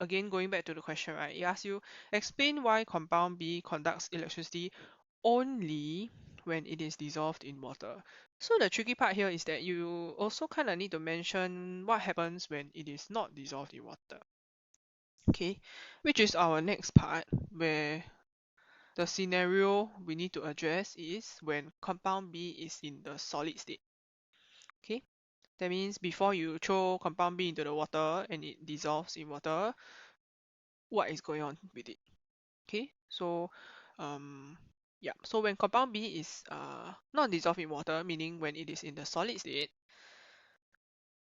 again, going back to the question, right? It asks you, explain why compound B conducts electricity only when it is dissolved in water. So the tricky part here is that you also kind of need to mention what happens when it is not dissolved in water. Okay, which is our next part, where the scenario we need to address is when compound B is in the solid state. Okay, that means before you throw compound B into the water and it dissolves in water, what is going on with it? Okay, so yeah, so when compound B is not dissolved in water, meaning when it is in the solid state,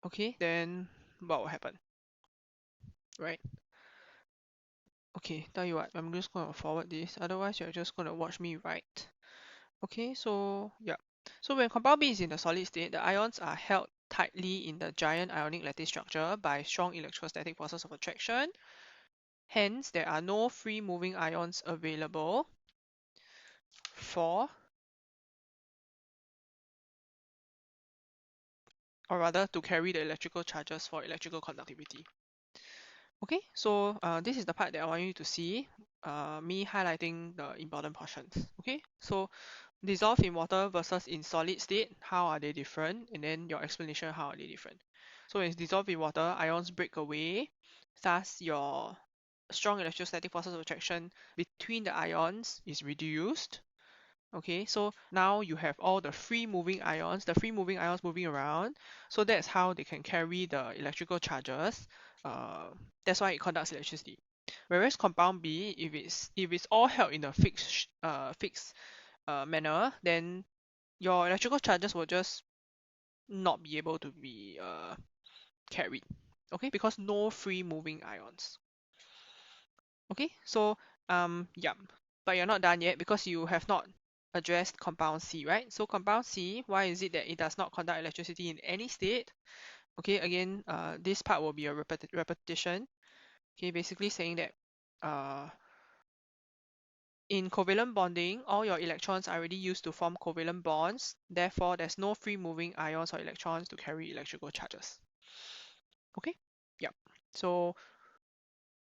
okay, then what will happen, right? Okay, tell you what, I'm just going to forward this, otherwise you're just going to watch me write. Okay, so yeah, so when compound B is in the solid state, the ions are held tightly in the giant ionic lattice structure by strong electrostatic forces of attraction. Hence, there are no free moving ions available for, or rather to carry the electrical charges for electrical conductivity. Okay, so this is the part that I want you to see, me highlighting the important portions. Okay, so dissolved in water versus in solid state, how are they different? And then your explanation, how are they different? So when it's dissolved in water, ions break away, thus your strong electrostatic forces of attraction between the ions is reduced. Okay, so now you have all the free moving ions, moving around. So that's how they can carry the electrical charges. That's why it conducts electricity. Whereas compound B, if it's all held in a fixed manner, then your electrical charges will just not be able to be carried. Okay, because no free moving ions. Okay, so yeah, but you're not done yet because you have not addressed compound C, right? So compound C, why is it that it does not conduct electricity in any state? Okay, again, this part will be a repetition. Okay, basically saying that in covalent bonding, all your electrons are already used to form covalent bonds. Therefore, there's no free moving ions or electrons to carry electrical charges. Okay, yeah. So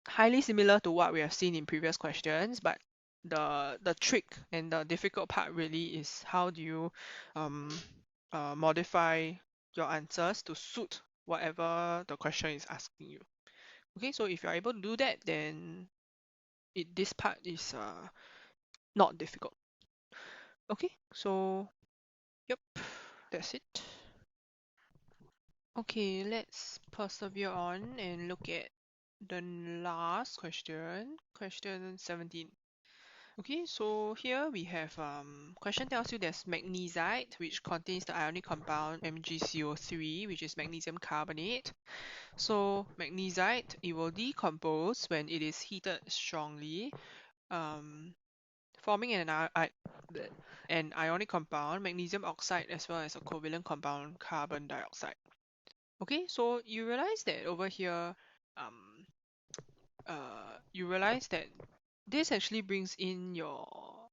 highly similar to what we have seen in previous questions, but the trick and the difficult part really is how do you um, modify your answers to suit whatever the question is asking you. Okay, so if you're able to do that, then this part is not difficult. Okay, so yep, that's it. Okay, let's persevere on and look at the last question, question 17. Okay, so here we have question tells you there's magnesite, which contains the ionic compound MgCO3, which is magnesium carbonate. So magnesite, it will decompose when it is heated strongly, forming an ionic compound, magnesium oxide, as well as a covalent compound, carbon dioxide. Okay, so you realize that over here, um, you realize that this actually brings in your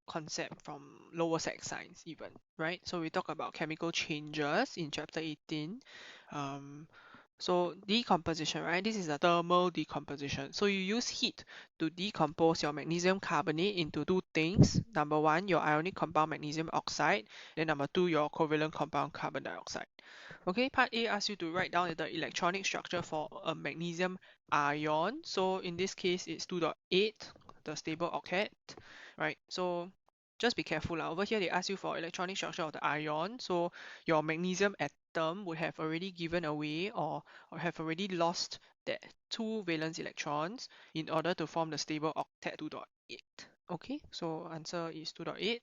concept from lower sec science even, right? So we talk about chemical changes in chapter 18. Um, so decomposition, right? This is a thermal decomposition. So you use heat to decompose your magnesium carbonate into two things. Number one, your ionic compound magnesium oxide. Then number two, your covalent compound carbon dioxide. Okay, part A asks you to write down the electronic structure for a magnesium ion. So in this case, it's 2.8, the stable octet, right? So just be careful lah. Over here, they ask you for electronic structure of the ion. So your magnesium atom would have already given away or have already lost that 2 valence electrons in order to form the stable octet 2.8. Okay, so answer is 2.8.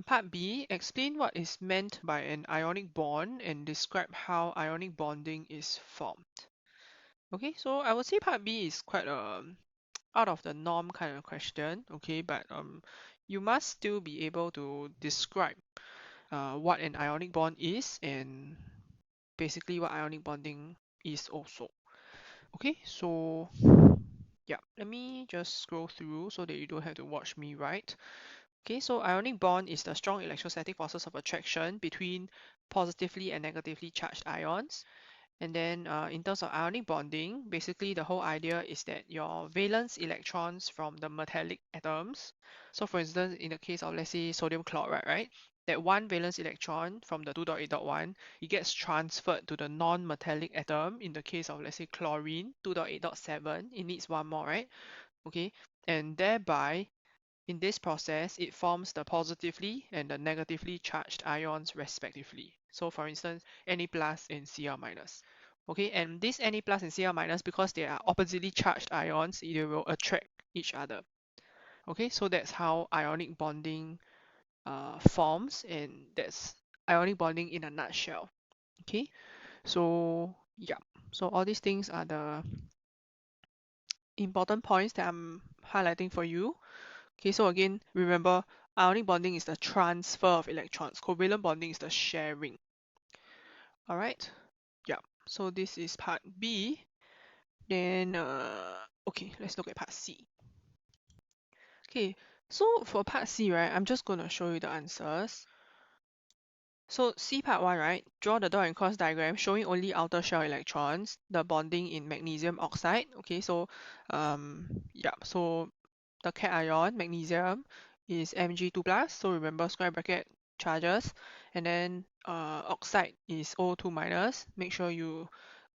Part B, explain what is meant by an ionic bond and describe how ionic bonding is formed. Okay, so I would say part B is quite out of the norm kind of question, okay, but you must still be able to describe what an ionic bond is and basically what ionic bonding is also. Okay, so yeah, let me just scroll through so that you don't have to watch me write. Okay, so ionic bond is the strong electrostatic forces of attraction between positively and negatively charged ions. And then in terms of ionic bonding, basically the whole idea is that your valence electrons from the metallic atoms, so for instance, in the case of, let's say, sodium chloride, right, that one valence electron from the 2.8.1, it gets transferred to the non-metallic atom. In the case of, let's say, chlorine, 2.8.7, it needs one more, right? Okay, and thereby, in this process, it forms the positively and the negatively charged ions respectively. So for instance, Na plus and Cl minus. Okay, and this Na plus and Cl minus, because they are oppositely charged ions, they will attract each other. Okay, so that's how ionic bonding forms, and that's ionic bonding in a nutshell. Okay, so yeah, so all these things are the important points that I'm highlighting for you. Okay, so again, remember, ionic bonding is the transfer of electrons. Covalent bonding is the sharing. All right, yeah. So this is part B. Then, okay, let's look at part C. Okay, so for part C, right, I'm just gonna show you the answers. So C part 1, right, draw the dot and cross diagram showing only outer shell electrons, the bonding in magnesium oxide. Okay, so yeah, so the cation, magnesium, is Mg2 plus, so remember square bracket charges, and then oxide is O2 minus. Make sure you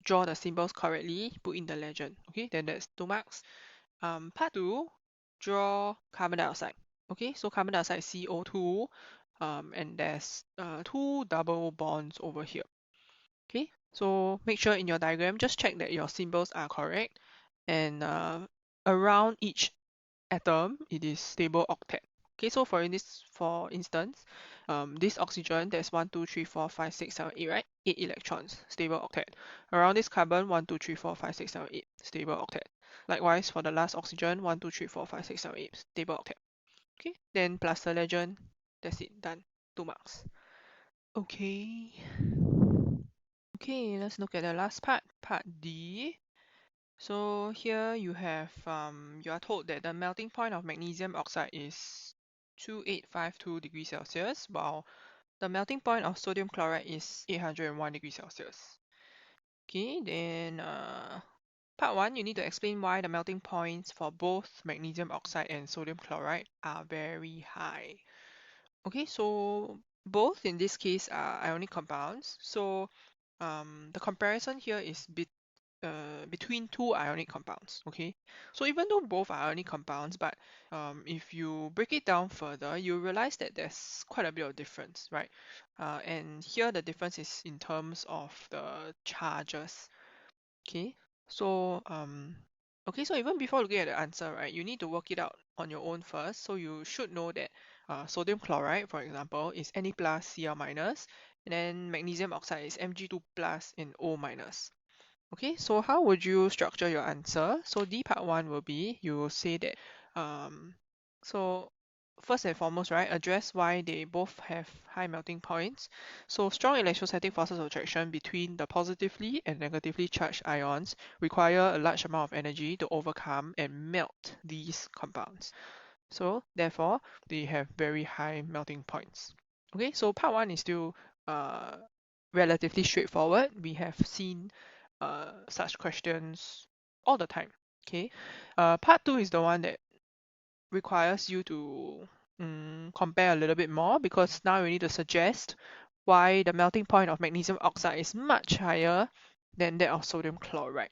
draw the symbols correctly, put in the legend. Okay, then that's 2 marks. Part 2, draw carbon dioxide. Okay, so carbon dioxide is CO2, and there's 2 double bonds over here. Okay, so make sure in your diagram, just check that your symbols are correct, and around each atom, it is stable octet. Okay, so for instance, this oxygen, there's 1, 2, 3, 4, 5, 6, 7, 8, right? 8 electrons, stable octet. Around this carbon, 1, 2, 3, 4, 5, 6, 7, 8, stable octet. Likewise, for the last oxygen, 1, 2, 3, 4, 5, 6, 7, 8, stable octet. Okay, then plus the legend, that's it, done. 2 marks. Okay. Okay, let's look at the last part, part D. So here you have, you are told that the melting point of magnesium oxide is 2852 degrees Celsius, while the melting point of sodium chloride is 801 degrees Celsius. Okay, then part 1, you need to explain why the melting points for both magnesium oxide and sodium chloride are very high. Okay, so both in this case are ionic compounds. So the comparison here is between two ionic compounds. Okay, so even though both are ionic compounds, but if you break it down further, you realize that there's quite a bit of difference, right? And here the difference is in terms of the charges. Okay, so okay, so even before looking at the answer, right, you need to work it out on your own first. So you should know that sodium chloride, for example, is Na plus Cl minus, and then magnesium oxide is Mg2 plus and O minus. Okay, so how would you structure your answer? So D part 1 will be, you will say that, so first and foremost, right, address why they both have high melting points. So strong electrostatic forces of attraction between the positively and negatively charged ions require a large amount of energy to overcome and melt these compounds. So therefore, they have very high melting points. Okay, so part 1 is still relatively straightforward. We have seen such questions all the time. Okay, part 2 is the one that requires you to compare a little bit more, because now we need to suggest why the melting point of magnesium oxide is much higher than that of sodium chloride.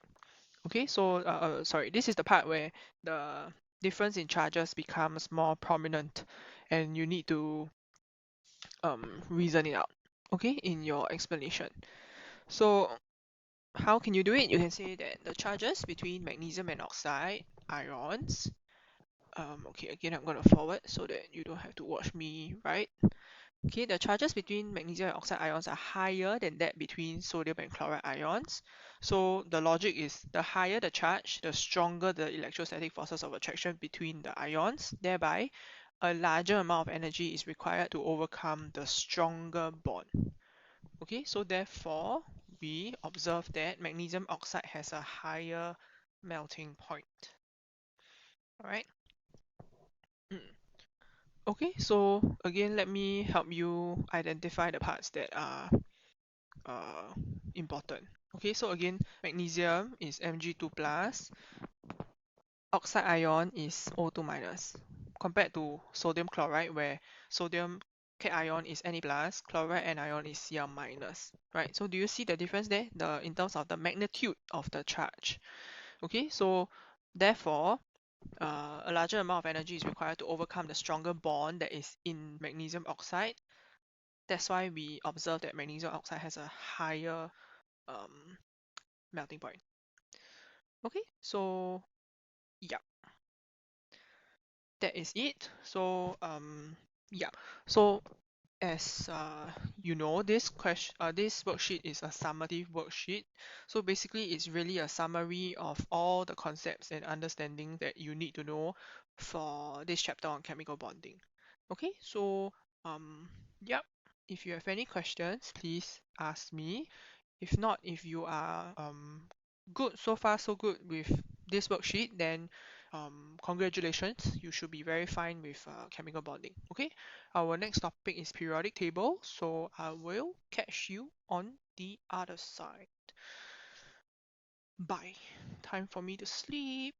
Okay, so sorry, this is the part where the difference in charges becomes more prominent, and you need to reason it out, okay, in your explanation. So how can you do it? You can say that the charges between magnesium and oxide ions, okay, again, I'm going to forward so that you don't have to watch me, right? Okay, the charges between magnesium and oxide ions are higher than that between sodium and chloride ions. So the logic is the higher the charge, the stronger the electrostatic forces of attraction between the ions. Thereby, a larger amount of energy is required to overcome the stronger bond. Okay, so therefore, we observe that magnesium oxide has a higher melting point. All right. Mm. Okay, so again, let me help you identify the parts that are uh, important. Okay, so again, magnesium is Mg2 plus, oxide ion is O2 minus, compared to sodium chloride where sodium cation is Na plus, chloride anion is Cl minus, right? So do you see the difference there? In terms of the magnitude of the charge. Okay, so therefore, a larger amount of energy is required to overcome the stronger bond that is in magnesium oxide. That's why we observe that magnesium oxide has a higher um, melting point. Okay, so yeah, that is it. So yeah, so as you know, this worksheet is a summative worksheet. So basically, it's really a summary of all the concepts and understanding that you need to know for this chapter on chemical bonding. Okay, so yeah, if you have any questions, please ask me. If not, if you are good so far so good with this worksheet, then congratulations, you should be very fine with chemical bonding. Okay, our next topic is periodic table, so I will catch you on the other side. Bye. Time for me to sleep.